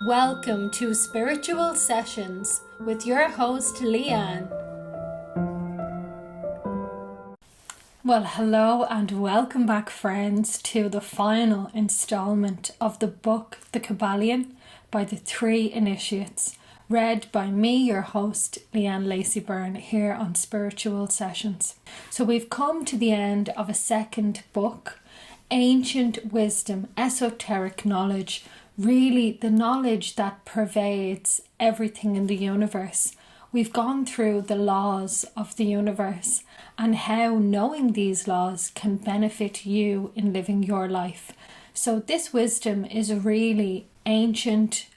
Welcome to Spiritual Sessions with your host Leanne. Well, hello and welcome back, friends, to the final installment of the book The Kybalion by the Three Initiates, read by me, your host Leanne Lacey-Byrne, here on Spiritual Sessions. So we've come to the end of a second book, Ancient Wisdom, Esoteric Knowledge, really the knowledge that pervades everything in the universe. We've gone through the laws of the universe and how knowing these laws can benefit you in living your life. So this wisdom is a really ancient,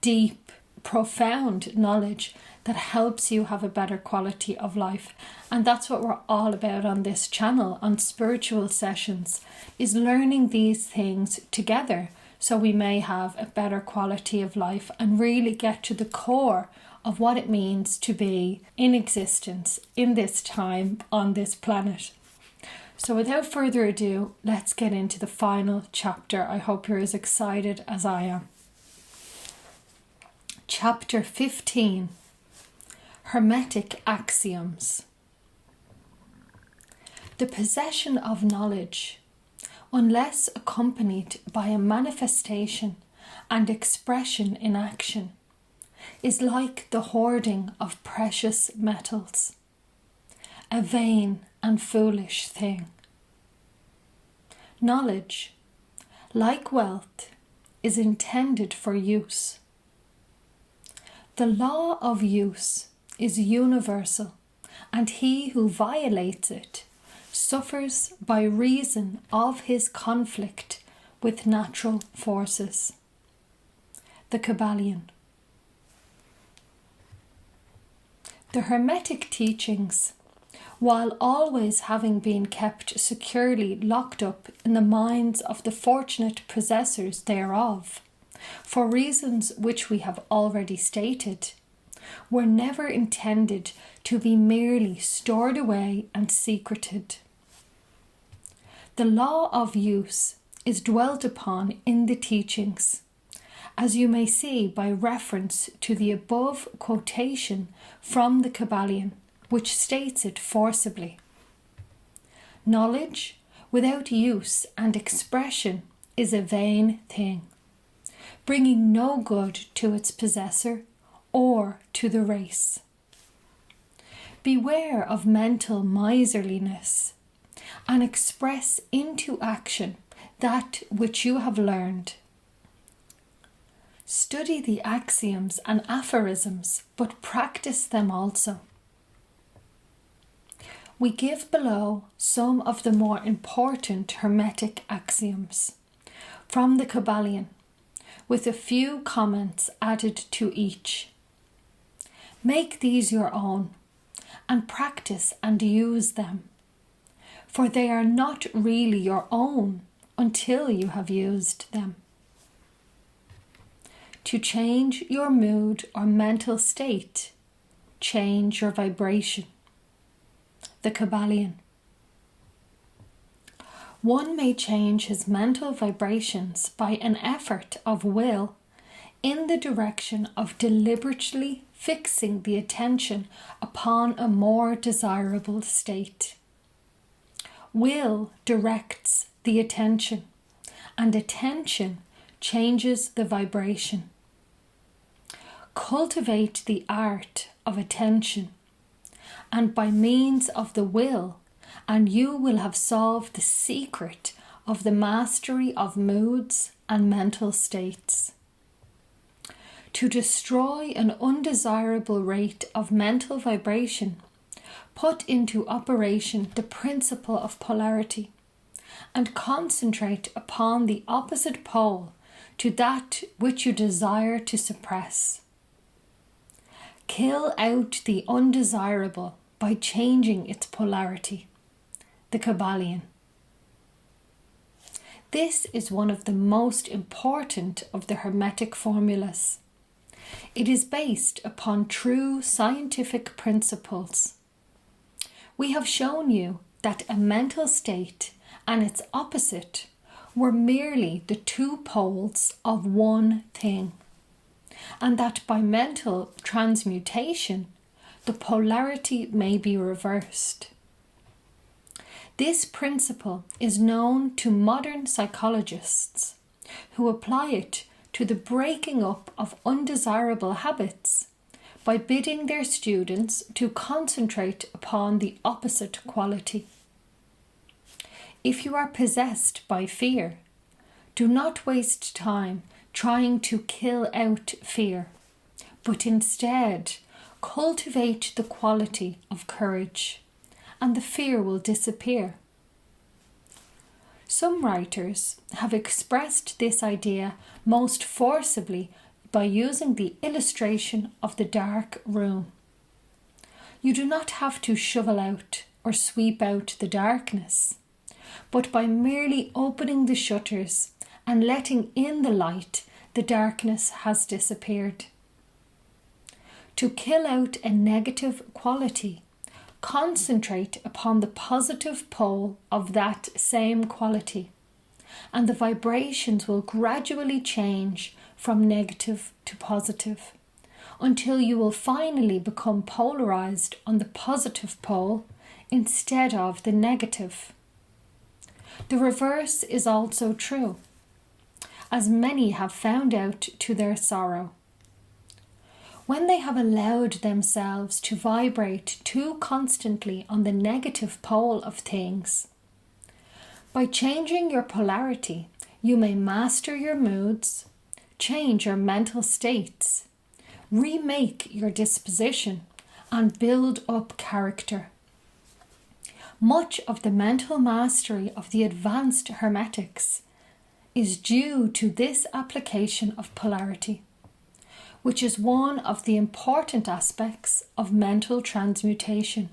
deep, profound knowledge that helps you have a better quality of life. And that's what we're all about on this channel, on Spiritual Sessions, is learning these things together so we may have a better quality of life and really get to the core of what it means to be in existence in this time on this planet. So without further ado, let's get into the final chapter. I hope you're as excited as I am. Chapter 15, Hermetic Axioms. The possession of knowledge, unless accompanied by a manifestation and expression in action, is like the hoarding of precious metals, a vain and foolish thing. Knowledge, like wealth, is intended for use. The law of use is universal, and he who violates it suffers by reason of his conflict with natural forces. The Kybalion. The Hermetic teachings, while always having been kept securely locked up in the minds of the fortunate possessors thereof, for reasons which we have already stated, were never intended to be merely stored away and secreted. The law of use is dwelt upon in the teachings, as you may see by reference to the above quotation from the Kybalion, which states it forcibly. Knowledge without use and expression is a vain thing, bringing no good to its possessor or to the race. Beware of mental miserliness, and express into action that which you have learned. Study the axioms and aphorisms, but practice them also. We give below some of the more important Hermetic axioms from the Kybalion, with a few comments added to each. Make these your own, and practice and use them, for they are not really your own until you have used them. To change your mood or mental state, change your vibration. The Kybalion. One may change his mental vibrations by an effort of will in the direction of deliberately fixing the attention upon a more desirable state. Will directs the attention, and attention changes the vibration. Cultivate the art of attention, and by means of the will, and you will have solved the secret of the mastery of moods and mental states. To destroy an undesirable rate of mental vibration, put into operation the principle of polarity, and concentrate upon the opposite pole to that which you desire to suppress. Kill out the undesirable by changing its polarity. The Kybalion. This is one of the most important of the Hermetic formulas. It is based upon true scientific principles. We have shown you that a mental state and its opposite were merely the two poles of one thing. and that by mental transmutation, the polarity may be reversed. This principle is known to modern psychologists, who apply it to the breaking up of undesirable habits by bidding their students to concentrate upon the opposite quality. If you are possessed by fear, do not waste time trying to kill out fear, but instead cultivate the quality of courage, and the fear will disappear. Some writers have expressed this idea most forcibly by using the illustration of the dark room. You do not have to shovel out or sweep out the darkness, but by merely opening the shutters and letting in the light, the darkness has disappeared. To kill out a negative quality, concentrate upon the positive pole of that same quality, and the vibrations will gradually change from negative to positive, until you will finally become polarized on the positive pole instead of the negative. The reverse is also true, as many have found out to their sorrow. When they have allowed themselves to vibrate too constantly on the negative pole of things, by changing your polarity, you may master your moods, change your mental states, remake your disposition, and build up character. Much of the mental mastery of the advanced Hermetics is due to this application of polarity, which is one of the important aspects of mental transmutation.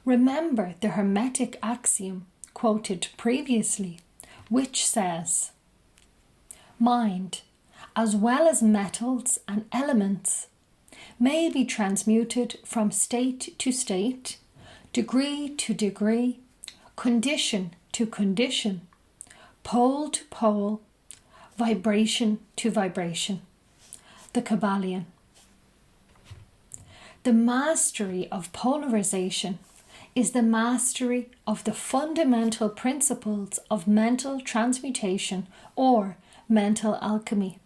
Remember the Hermetic Axiom quoted previously, which says, "Mind, as well as metals and elements, may be transmuted from state to state, degree to degree, condition to condition, pole to pole, vibration to vibration." The Kybalion. The mastery of polarization is the mastery of the fundamental principles of mental transmutation or mental alchemy.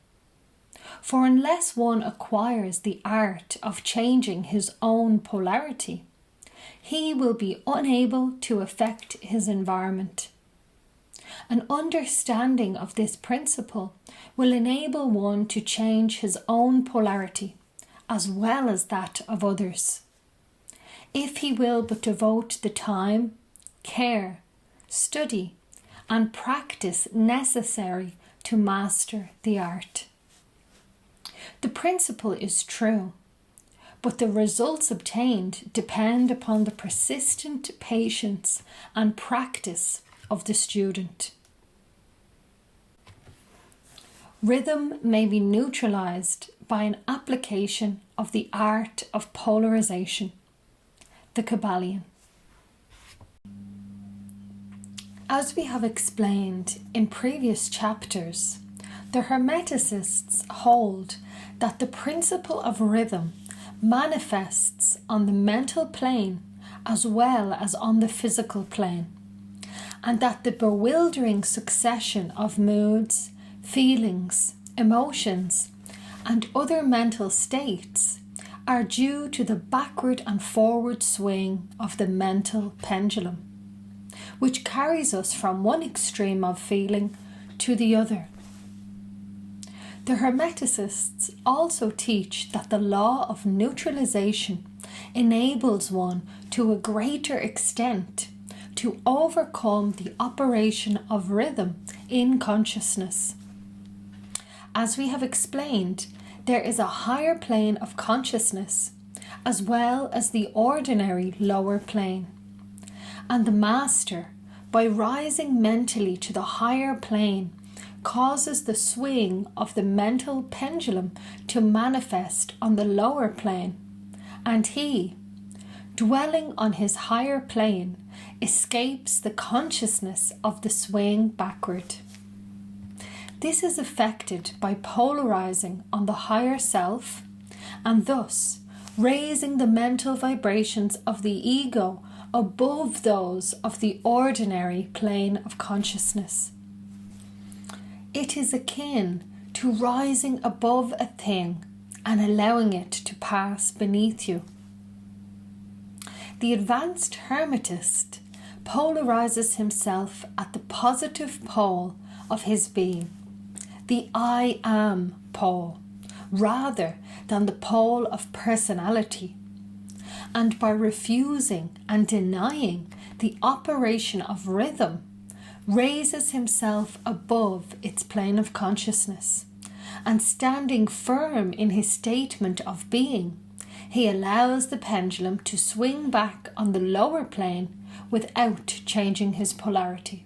For unless one acquires the art of changing his own polarity, he will be unable to affect his environment. An understanding of this principle will enable one to change his own polarity as well as that of others, if he will but devote the time, care, study, and practice necessary to master the art. The principle is true, but the results obtained depend upon the persistent patience and practice of the student. Rhythm may be neutralized by an application of the art of polarization, the Kybalion. As we have explained in previous chapters, the Hermeticists hold that the principle of rhythm manifests on the mental plane as well as on the physical plane, and that the bewildering succession of moods, feelings, emotions, and other mental states are due to the backward and forward swing of the mental pendulum, which carries us from one extreme of feeling to the other. The Hermeticists also teach that the law of neutralization enables one to a greater extent to overcome the operation of rhythm in consciousness. As we have explained, there is a higher plane of consciousness as well as the ordinary lower plane, and the master, by rising mentally to the higher plane, causes the swing of the mental pendulum to manifest on the lower plane, and he, dwelling on his higher plane, escapes the consciousness of the swing backward. This is affected by polarizing on the higher self and thus raising the mental vibrations of the ego above those of the ordinary plane of consciousness. It is akin to rising above a thing and allowing it to pass beneath you. The advanced hermetist polarizes himself at the positive pole of his being, the I am pole, rather than the pole of personality, and by refusing and denying the operation of rhythm, raises himself above its plane of consciousness, and standing firm in his statement of being, he allows the pendulum to swing back on the lower plane without changing his polarity.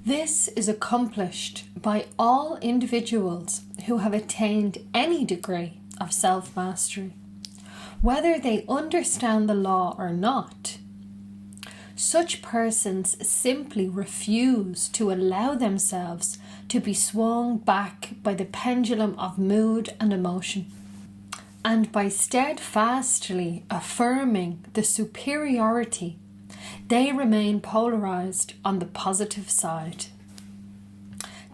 This is accomplished by all individuals who have attained any degree of self-mastery, whether they understand the law or not. Such persons simply refuse to allow themselves to be swung back by the pendulum of mood and emotion, and by steadfastly affirming the superiority, they remain polarized on the positive side.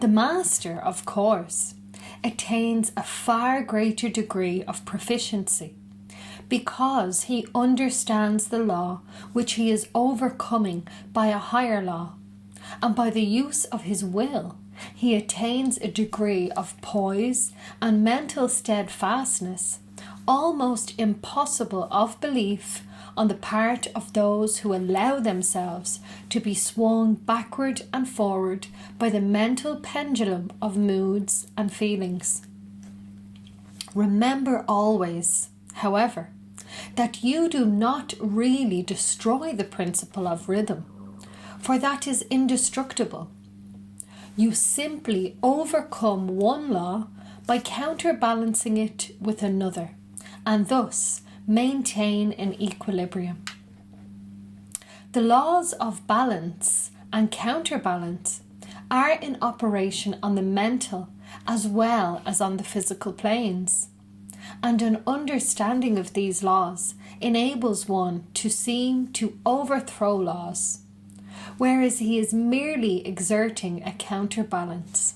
The master, of course, attains a far greater degree of proficiency because he understands the law which he is overcoming by a higher law, and by the use of his will he attains a degree of poise and mental steadfastness almost impossible of belief on the part of those who allow themselves to be swung backward and forward by the mental pendulum of moods and feelings. Remember always, however, that you do not really destroy the principle of rhythm, for that is indestructible. You simply overcome one law by counterbalancing it with another, and thus maintain an equilibrium. The laws of balance and counterbalance are in operation on the mental as well as on the physical planes, and an understanding of these laws enables one to seem to overthrow laws, whereas he is merely exerting a counterbalance.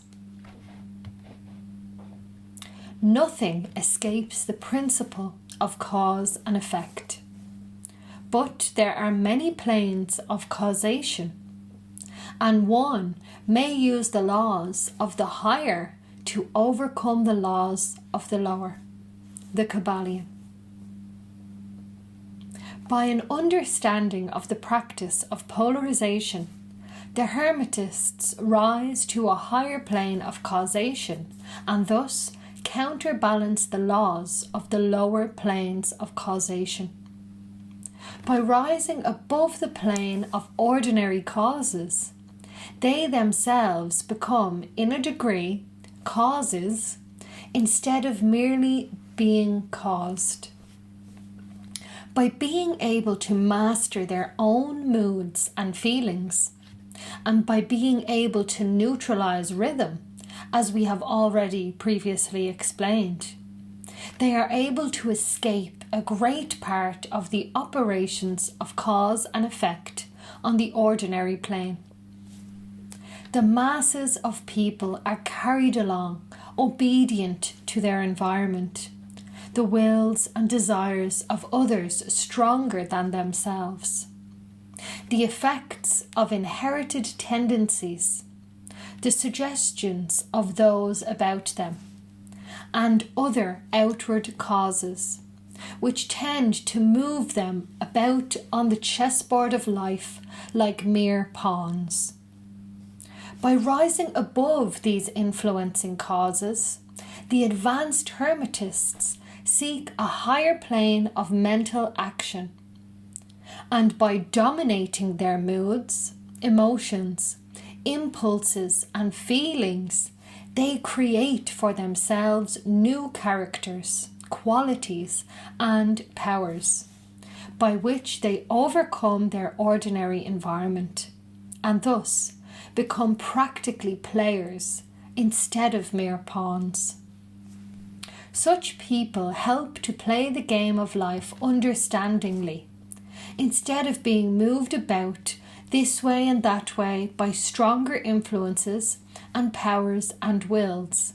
Nothing escapes the principle of cause and effect, but there are many planes of causation, and one may use the laws of the higher to overcome the laws of the lower, the Kybalion. By an understanding of the practice of polarization, the Hermetists rise to a higher plane of causation and thus counterbalance the laws of the lower planes of causation. By rising above the plane of ordinary causes, they themselves become, in a degree, causes instead of merely being caused. By being able to master their own moods and feelings, and by being able to neutralize rhythm, as we have already previously explained, they are able to escape a great part of the operations of cause and effect on the ordinary plane. The masses of people are carried along, obedient to their environment, the wills and desires of others stronger than themselves, the effects of inherited tendencies, the suggestions of those about them, and other outward causes, which tend to move them about on the chessboard of life like mere pawns. By rising above these influencing causes, the advanced Hermetists seek a higher plane of mental action, and by dominating their moods, emotions, impulses and feelings, they create for themselves new characters, qualities and powers, by which they overcome their ordinary environment, and thus become practically players instead of mere pawns. Such people help to play the game of life understandingly, instead of being moved about this way and that way by stronger influences and powers and wills.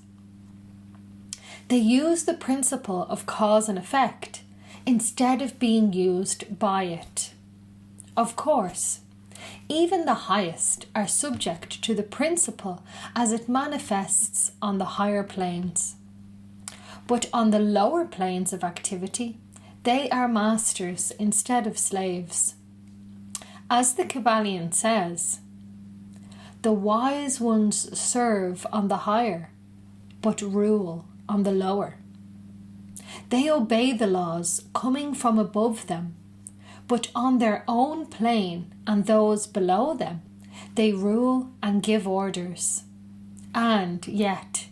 They use the principle of cause and effect instead of being used by it. Of course, even the highest are subject to the principle as it manifests on the higher planes. But on the lower planes of activity, they are masters instead of slaves. As the Kybalion says, the wise ones serve on the higher, but rule on the lower. They obey the laws coming from above them, but on their own plane and those below them, they rule and give orders. And yet,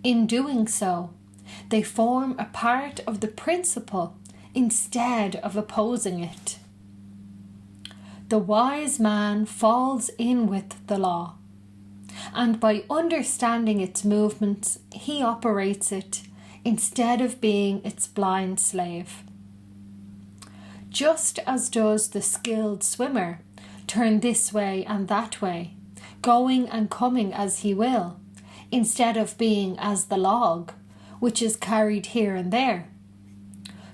in doing so, they form a part of the principle instead of opposing it. The wise man falls in with the law, and by understanding its movements, he operates it instead of being its blind slave. Just as does the skilled swimmer turn this way and that way, going and coming as he will, instead of being as the log, which is carried here and there.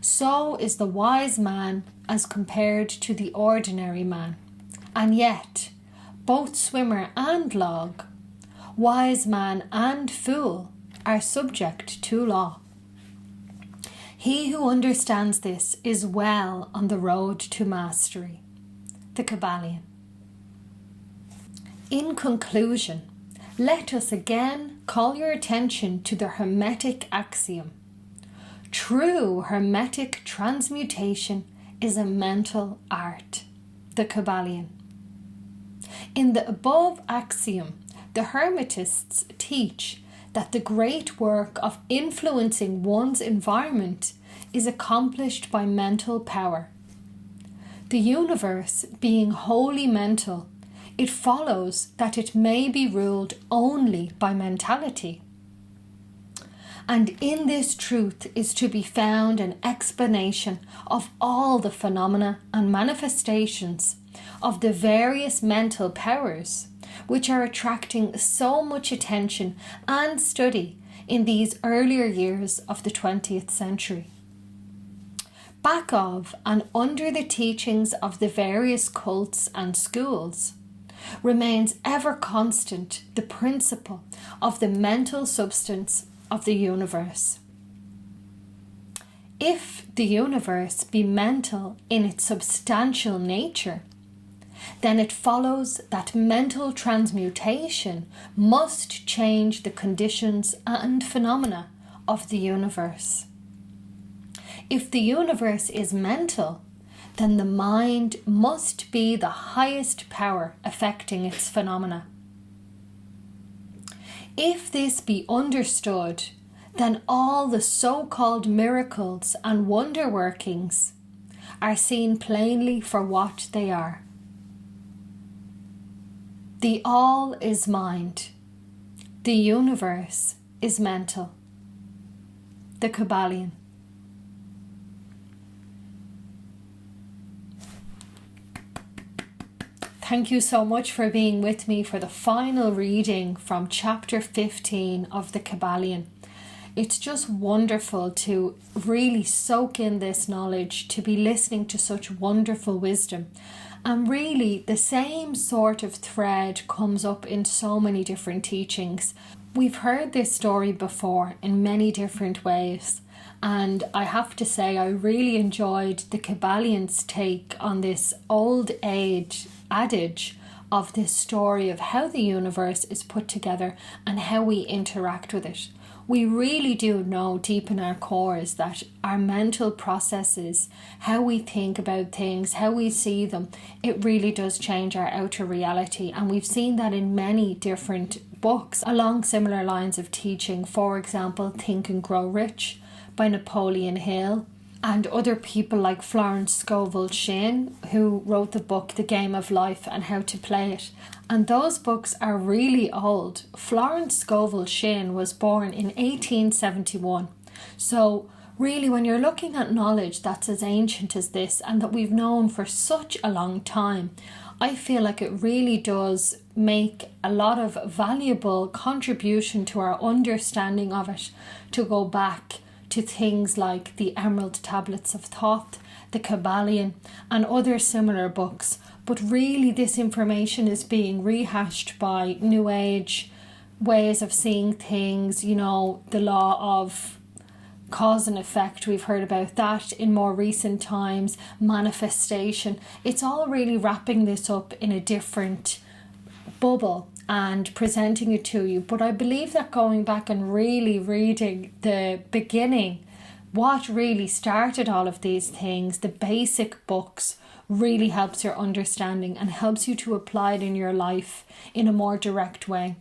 So is the wise man as compared to the ordinary man. And yet, both swimmer and log, wise man and fool, are subject to law. He who understands this is well on the road to mastery. The Kybalion. In conclusion, let us again call your attention to the Hermetic Axiom. True Hermetic Transmutation is a mental art. The Kybalion. In the above axiom, the Hermetists teach that the great work of influencing one's environment is accomplished by mental power. The universe being wholly mental, it follows that it may be ruled only by mentality. And in this truth is to be found an explanation of all the phenomena and manifestations of the various mental powers which are attracting so much attention and study in these earlier years of the 20th century. Back of and under the teachings of the various cults and schools remains ever constant the principle of the mental substance of the universe. If the universe be mental in its substantial nature, then it follows that mental transmutation must change the conditions and phenomena of the universe. If the universe is mental, then the mind must be the highest power affecting its phenomena. If this be understood, then all the so-called miracles and wonder workings are seen plainly for what they are. The all is mind. The universe is mental. The Kybalion. Thank you so much for being with me for the final reading from chapter 15 of the Kybalion. It's just wonderful to really soak in this knowledge, to be listening to such wonderful wisdom. And really, the same sort of thread comes up in so many different teachings. We've heard this story before in many different ways. And I have to say, I really enjoyed the Kybalion's take on this old age adage of this story of how the universe is put together and how we interact with it. We really do know deep in our cores that our mental processes, how we think about things, how we see them, it really does change our outer reality. And we've seen that in many different books along similar lines of teaching. For example, Think and Grow Rich by Napoleon Hill, and other people like Florence Scovel Shinn, who wrote the book The Game of Life and How to Play It. And those books are really old. Florence Scovel Shinn was born in 1871. So really, when you're looking at knowledge that's as ancient as this and that we've known for such a long time, I feel like it really does make a lot of valuable contribution to our understanding of it to go back to things like the Emerald Tablets of Thoth, the Kybalion, and other similar books. But really, this information is being rehashed by New Age ways of seeing things, you know, the law of cause and effect. We've heard about that in more recent times, manifestation. It's all really wrapping this up in a different bubble and presenting it to you. But I believe that going back and really reading the beginning, what really started all of these things, the basic books, really helps your understanding and helps you to apply it in your life in a more direct way.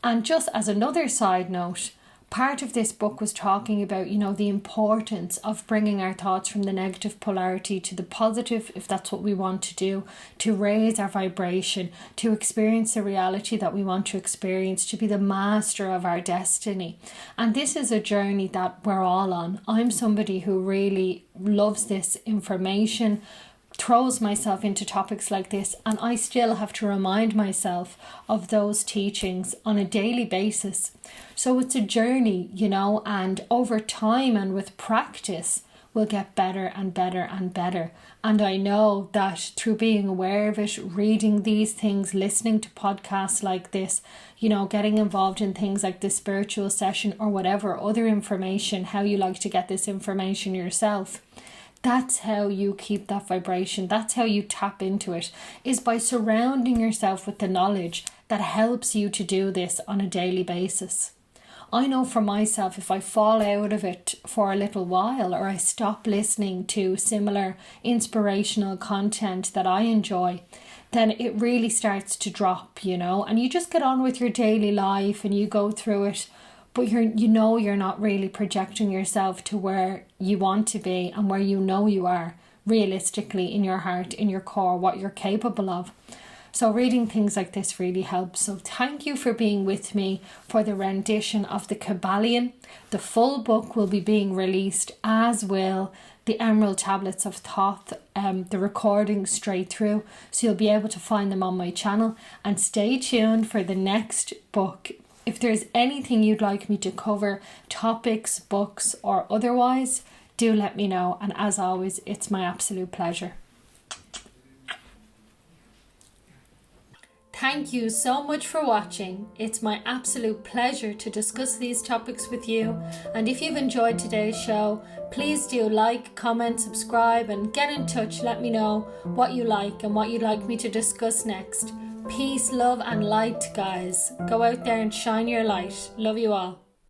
And just as another side note, part of this book was talking about, you know, the importance of bringing our thoughts from the negative polarity to the positive, if that's what we want to do, to raise our vibration, to experience the reality that we want to experience, to be the master of our destiny. And this is a journey that we're all on. I'm somebody who really loves this information, throws myself into topics like this, and I still have to remind myself of those teachings on a daily basis. So it's a journey, you know, and over time and with practice we'll get better and better and better. And I know that through being aware of it, reading these things, listening to podcasts like this, you know, getting involved in things like this spiritual session or whatever other information, how you like to get this information yourself, that's how you keep that vibration. That's how you tap into it, is by surrounding yourself with the knowledge that helps you to do this on a daily basis. I know for myself, if I fall out of it for a little while or I stop listening to similar inspirational content that I enjoy, then it really starts to drop, you know, and you just get on with your daily life and you go through it. But you're not really projecting yourself to where you want to be and where you know you are realistically in your heart, in your core, what you're capable of. So reading things like this really helps. So thank you for being with me for the rendition of the Kybalion. The full book will be being released, as will the Emerald Tablets of Thoth, the recording straight through. So you'll be able to find them on my channel. And stay tuned for the next book. If there's anything you'd like me to cover, topics, books, or otherwise, do let me know. And as always, it's my absolute pleasure. Thank you so much for watching. It's my absolute pleasure to discuss these topics with you. And if you've enjoyed today's show, please do like, comment, subscribe, and get in touch. Let me know what you like and what you'd like me to discuss next. Peace, love, and light, guys. Go out there and shine your light. Love you all.